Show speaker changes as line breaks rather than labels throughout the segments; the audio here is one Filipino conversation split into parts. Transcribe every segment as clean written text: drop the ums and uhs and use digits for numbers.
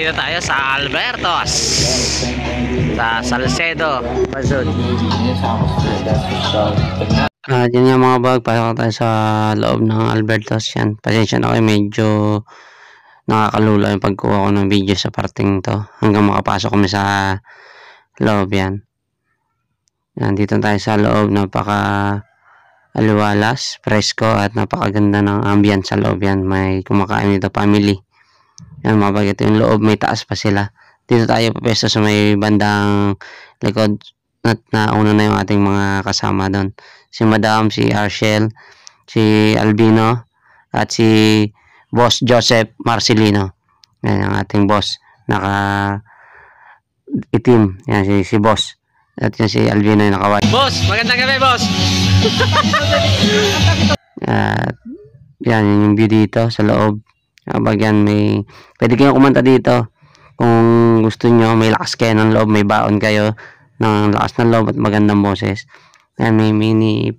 Nandito tayo sa Albertos, sa Salcedo, Pasod. Yun nga mga bag, pasok tayo sa loob ng Albertos. Yan, pasensya na kayo, medyo nakakalula yung pagkuha ko ng video sa parting to hanggang makapasok kami sa loob. Yan, dito tayo sa loob. Napaka aliwalas, presko at napakaganda ng ambience sa loob. Yan, may kumakain dito family. Yan mga bag, ito yung loob, may taas pa sila. Dito tayo papesto sa may bandang likod at nauna na yung ating mga kasama doon. Si Madam, si Arshel, si Albino at si Boss Joseph Marcelino. Yan ang ating boss, naka itim. Yan si Boss. At yan si Albino yung naka-white. Boss, magandang gabi, boss. At yan yung view dito sa loob. Bagyan, may pwede kayong kumanta dito kung gusto nyo. May lakas kayo ng loob, may baon kayo ng lakas ng loob at magandang boses. Yan, may mini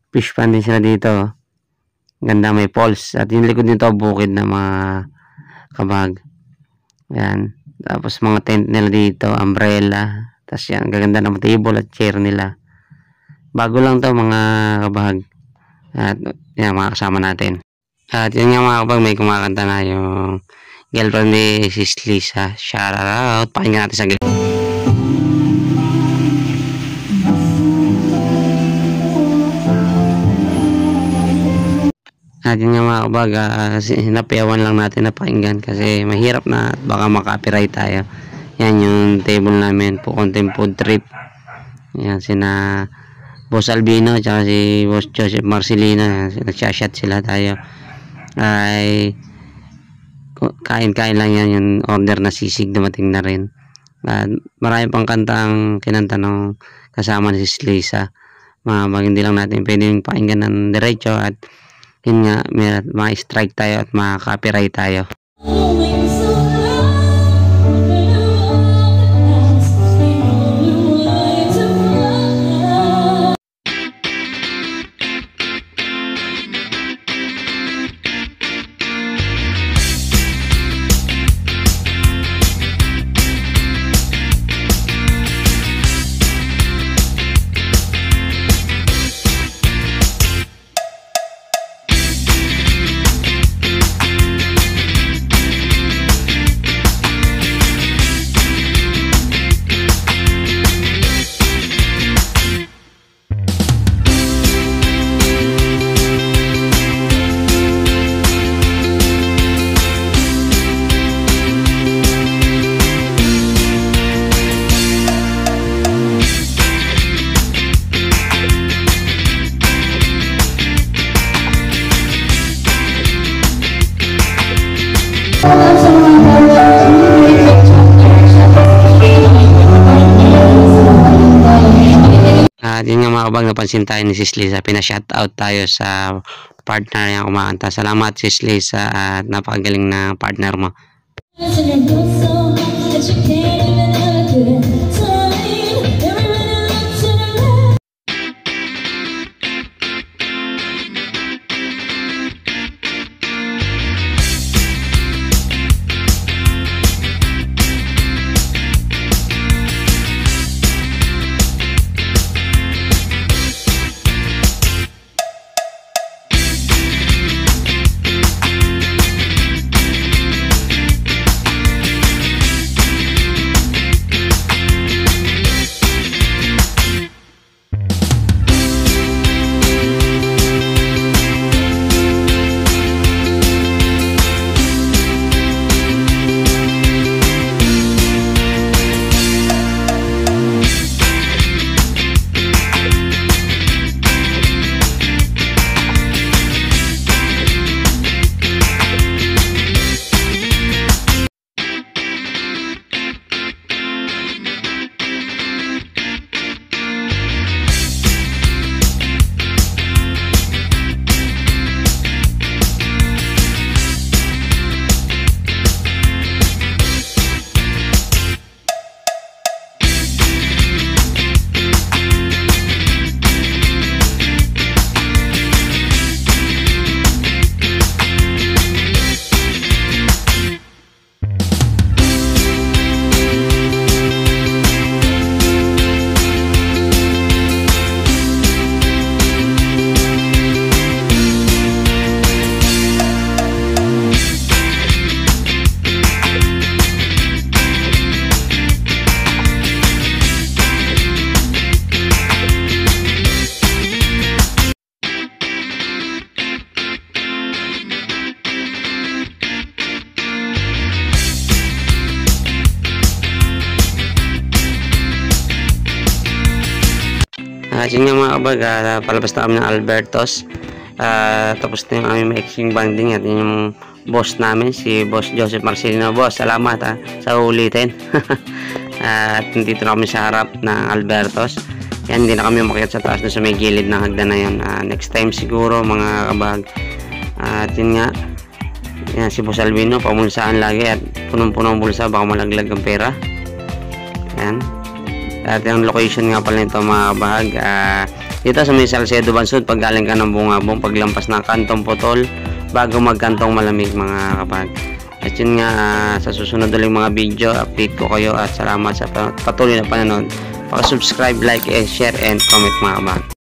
fish pan din sila dito. Ganda, may falls. At yung likod nito bukid na mga kabag. Yan, tapos mga tent nila dito, umbrella. Tapos yan, gaganda ng table at chair nila. Bago lang to mga kabag. At yan, mga kasama natin. At yun nga mga kabag, may kumakanta na yung girlfriend ni Sis Lisa. Shout out. Pakinggan natin sa girlfriend. At yun nga mga kabag, sinapiyawan lang natin na pakinggan kasi mahirap na at baka makapiright tayo. Yan yung table namin po, content food trip. Yan, sina Boss Albino at si Boss Joseph Marcelino. Nagsashot sila tayo. Ay kain-kain lang yan, yung order na sisig dumating na rin. Marami pang kantang kinanta ng kasama ni Sis Lisa. Hindi lang natin pwedeng pakinggan ng diretso at yun nga, may strike tayo at makaka-copyright tayo. At yun nga mga kabag, napansin tayo ni Sis Lisa, pina-shoutout tayo sa partner niya kumakanta. Salamat Sis Lisa at napakagaling na partner mo. Yun nga mga kabag, palabas na kami ng Albertos. Tapos na yung aming mixing banding at yun yung boss namin, si Boss Joseph Marcelino. Boss, salamat sa ulitin. At nandito na kami sa harap ng Albertos. Yan, hindi na kami umakyat sa taas na sa may gilid ng hagdan na yun. Next time siguro mga kabag. At yun nga, yan, si Boss Albino pamulsaan lagi at punong-punong bulsa, baka malaglag ang pera. Yan. At yung location nga pala nito mga kabag, dito sa may Salcedo Bansud, pag galing ka ng Bungabong, paglampas ng Kantong Putol bago magkantong Malamig mga kabag. At yun nga, sa susunod ulit mga video, update ko kayo at salamat sa patuloy na panonood. Paka-subscribe, like, share, and comment mga kabag.